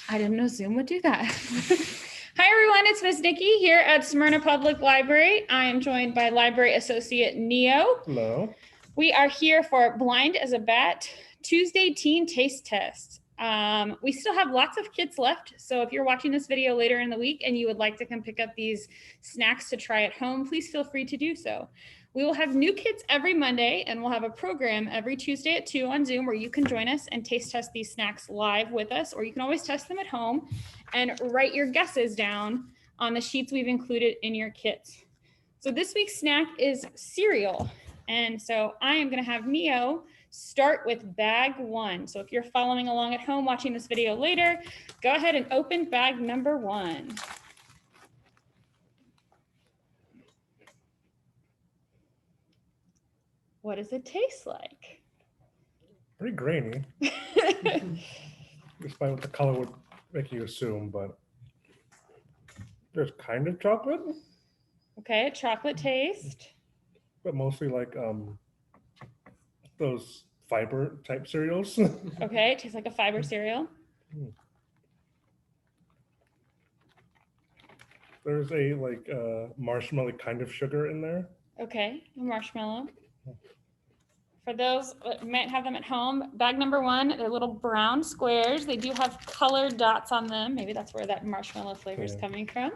I didn't know Zoom would do that. Hi, everyone. It's Miss Nikki here at Smyrna Public Library. I am joined by Library Associate Neo. Hello. We are here for Blind as a Bat Tuesday Teen Taste Test. We still have lots of kits left. So if you're watching this video later in the week and you would like to come pick up these snacks to try at home, please feel free to do so. We will have new kits every Monday, and we'll have a program every Tuesday at 2 on Zoom where you can join us and taste test these snacks live with us, or you can always test them at home and write your guesses down on the sheets we've included in your kits. So this week's snack is cereal. And so I am going to have Neo start with bag one. So if you're following along at home watching this video later, go ahead and open bag number one. What does it taste like? Pretty grainy. Despite what the color would make you assume, but there's kind of chocolate. Okay, chocolate taste. But mostly like those fiber type cereals. Okay, it tastes like a fiber cereal. There's a like marshmallow kind of sugar in there. Okay, a marshmallow. For those that might have them at home, bag number one, they're little brown squares. They do have colored dots on them. Maybe that's where that marshmallow flavor is coming from.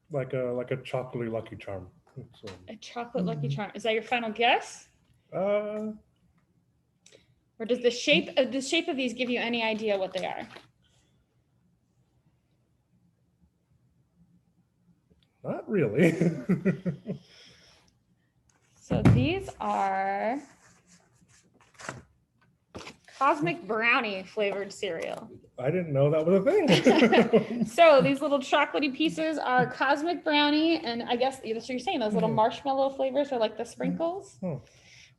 Like a chocolatey Lucky Charm. So, a chocolate Lucky Charm. Is that your final guess? Or does the shape of these give you any idea what they are? Not really. So these are Cosmic Brownie flavored cereal. I didn't know that was a thing. So these little chocolatey pieces are Cosmic Brownie, and I guess that's what you're saying, those little marshmallow flavors are like the sprinkles.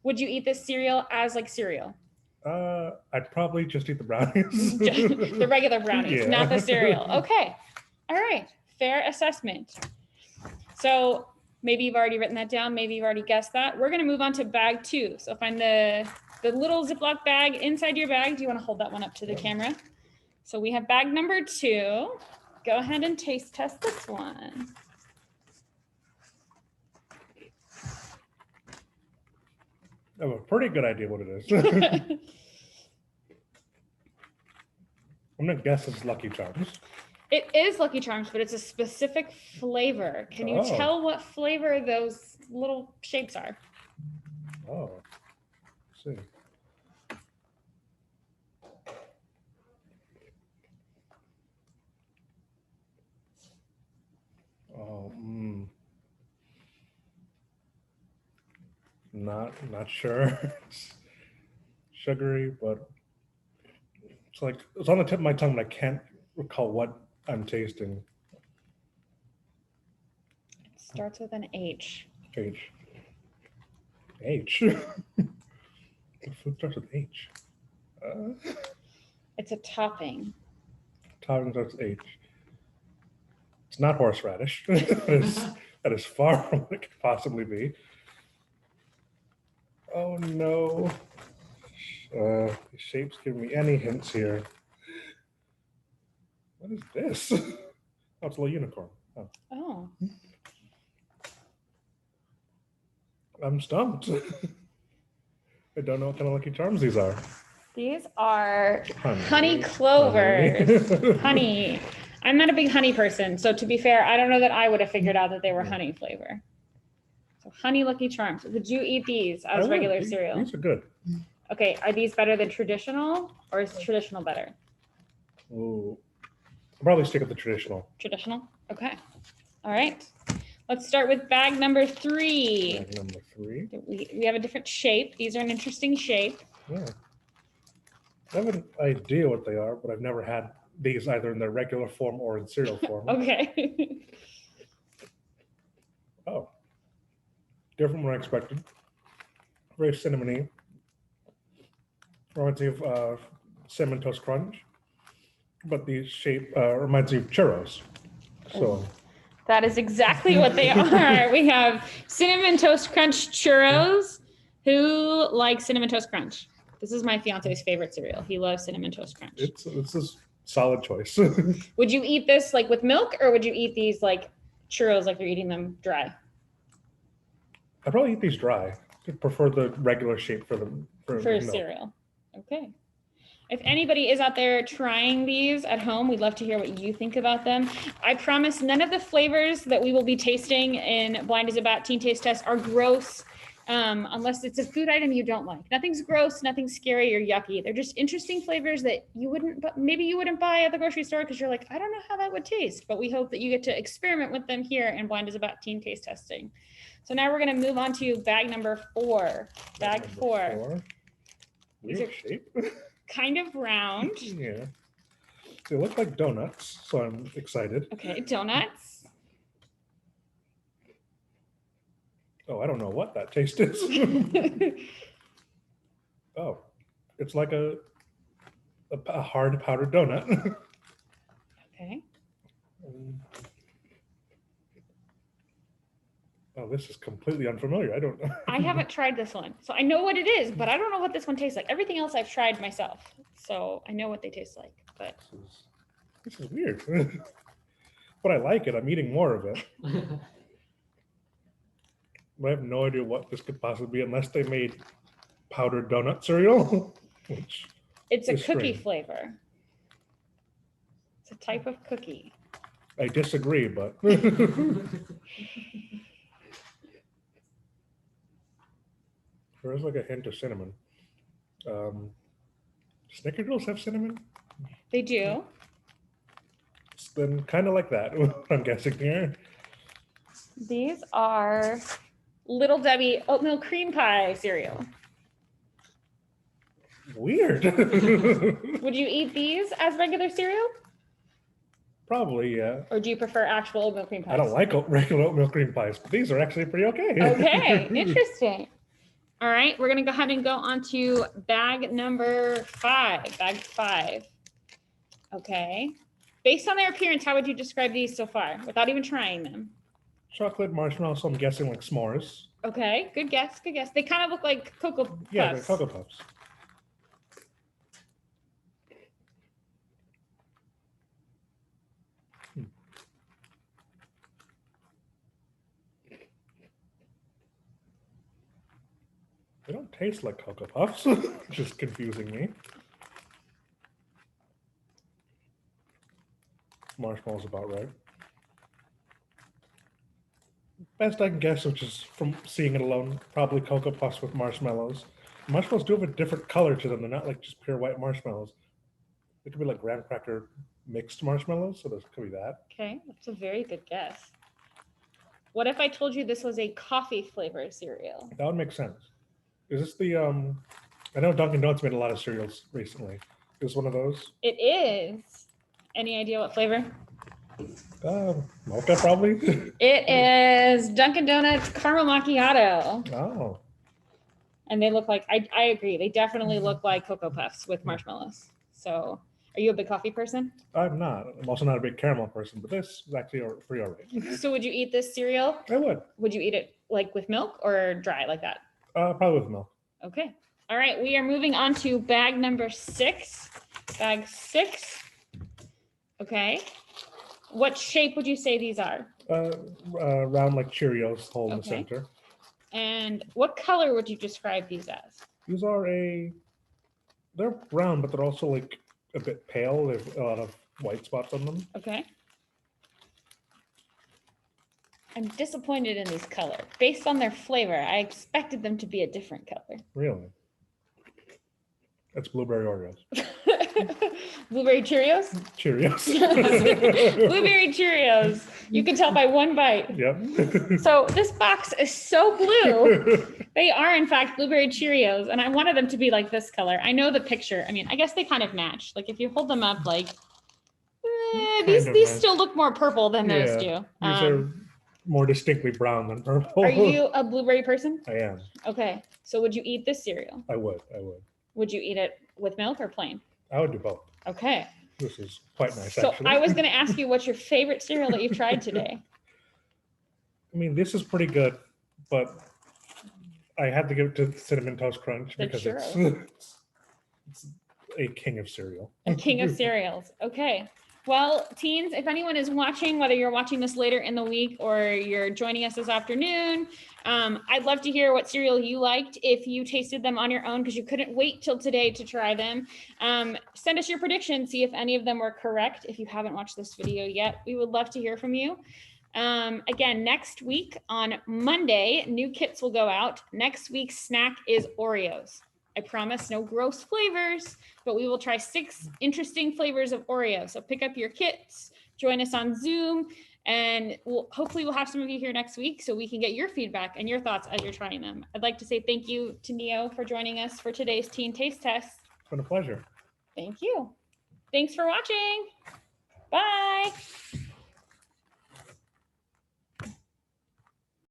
Would you eat this cereal as like cereal? I'd probably just eat the brownies. The regular brownies, not the cereal. Okay. All right. Fair assessment. So maybe you've already written that down. Maybe you've already guessed that. We're going to move on to bag two. So find the little Ziploc bag inside your bag. Do you want to hold that one up to the camera? So we have bag number two. Go ahead and taste test this one. I have a pretty good idea what it is. I'm going to guess it's Lucky Charms. It is Lucky Charms, but it's a specific flavor. Can you tell what flavor those little shapes are? Oh, let's see. Oh, not sure. It's sugary, but it's like it's on the tip of my tongue, but I can't recall what I'm tasting. It starts with an H. H. The food starts with H. It's a topping. Topping starts with H. It's not horseradish. that is far from what it could possibly be. Oh no. The shape's giving me any hints here. What is this? Oh, it's a little unicorn. Oh. I'm stumped. I don't know what kind of Lucky Charms these are. These are honey clovers. Honey. I'm not a big honey person, so to be fair, I don't know that I would have figured out that they were honey flavor. So honey Lucky Charms. Would you eat these as regular cereal? These are good. Okay, are these better than traditional, or is traditional better? Oh, I'll probably stick with the traditional. Traditional? Okay. All right. Let's start with bag number three. Bag number three. We have a different shape. These are an interesting shape. Yeah. I have an idea what they are, but I've never had these either in their regular form or in cereal form. Okay. Oh. Different from what I expected. Very cinnamony. Reminds me of Cinnamon Toast Crunch. But the shape reminds me of churros. So that is exactly what they are. We have Cinnamon Toast Crunch churros. Who likes Cinnamon Toast Crunch? This is my fiance's favorite cereal. He loves Cinnamon Toast Crunch. It's a solid choice. Would you eat this like with milk, or would you eat these like churros like you're eating them dry? I'd probably eat these dry. I prefer the regular shape for them. For milk. Cereal. Okay. If anybody is out there trying these at home, we'd love to hear what you think about them. I promise none of the flavors that we will be tasting in Blind as a Bat Teen Taste Test are gross, unless it's a food item you don't like. Nothing's gross, nothing's scary or yucky. They're just interesting flavors that you wouldn't, but maybe you wouldn't buy at the grocery store because you're like, I don't know how that would taste. But we hope that you get to experiment with them here in Blind as a Bat Teen Taste Testing. So now we're going to move on to bag number 4. Bag 4. Weird shape. Kind of round. Yeah. They look like donuts, so I'm excited. Okay, donuts. Oh, I don't know what that taste is. Oh, it's like a hard powdered donut. Okay. Oh, this is completely unfamiliar. I don't know. I haven't tried this one, so I know what it is, but I don't know what this one tastes like. Everything else I've tried myself, so I know what they taste like. But this is weird. But I like it. I'm eating more of it. But I have no idea what this could possibly be unless they made powdered donut cereal. Which it's a cookie strange. Flavor. It's a type of cookie. I disagree, but there is like a hint of cinnamon. Snickerdoodles have cinnamon? They do. It's then kind of like that, I'm guessing here. These are Little Debbie oatmeal cream pie cereal. Weird. Would you eat these as regular cereal? Probably, yeah. Or do you prefer actual oatmeal cream pies? I don't like regular oatmeal cream pies, but these are actually pretty okay. Okay, interesting. All right, we're gonna go ahead and go on to bag number 5. Bag 5. Okay. Based on their appearance, how would you describe these so far without even trying them? Chocolate marshmallow, so I'm guessing like s'mores. Okay, good guess, good guess. They kind of look like Cocoa Puffs. Yeah, they're Cocoa Puffs. They don't taste like Cocoa Puffs, which is confusing me. Marshmallow's about right. Best I can guess, which is from seeing it alone, probably Cocoa Puffs with marshmallows. Marshmallows do have a different color to them. They're not like just pure white marshmallows. They could be like graham cracker mixed marshmallows, so this could be that. Okay, that's a very good guess. What if I told you this was a coffee flavored cereal? That would make sense. Is this the, I know Dunkin' Donuts made a lot of cereals recently. Is this one of those? It is. Any idea what flavor? Mocha probably? It is Dunkin' Donuts Caramel Macchiato. Oh. And they look like, I agree, they definitely look like Cocoa Puffs with marshmallows. So are you a big coffee person? I'm not. I'm also not a big caramel person, but this is actually pretty all right. So would you eat this cereal? I would. Would you eat it like with milk or dry like that? Probably with milk. Okay. All right, we are moving on to bag number 6. Bag 6. Okay. What shape would you say these are? Round like Cheerios, hole in the Okay. center. And what color would you describe these as? These are they're brown, but they're also like a bit pale. There's a lot of white spots on them. Okay. I'm disappointed in these color. Based on their flavor, I expected them to be a different color. Really? That's blueberry Oreos. Blueberry Cheerios? Cheerios. Blueberry Cheerios. You can tell by one bite. Yep. So this box is so blue. They are, in fact, blueberry Cheerios. And I wanted them to be like this color. I know the picture. I mean, I guess they kind of match. Like if you hold them up, like, these still look more purple than those do. These are more distinctly brown than purple. Are you a blueberry person? I am. Okay. So would you eat this cereal? I would. Would you eat it with milk or plain? I would do both. Okay. This is quite nice, So actually. I was going to ask you what's your favorite cereal that you've tried today? I mean, this is pretty good, but I had to give it to Cinnamon Toast Crunch The because churros. it's a king of cereal. A king of cereals. Okay. Well, teens, if anyone is watching, whether you're watching this later in the week or you're joining us this afternoon, I'd love to hear what cereal you liked if you tasted them on your own because you couldn't wait till today to try them. Send us your predictions, see if any of them were correct. If you haven't watched this video yet, we would love to hear from you. Again, next week on Monday, new kits will go out. Next week's snack is Oreos. I promise no gross flavors, but we will try 6 interesting flavors of Oreo. So pick up your kits, join us on Zoom, and hopefully we'll have some of you here next week so we can get your feedback and your thoughts as you're trying them. I'd like to say thank you to Neo for joining us for today's Teen Taste Test. It's been a pleasure. Thank you. Thanks for watching. Bye.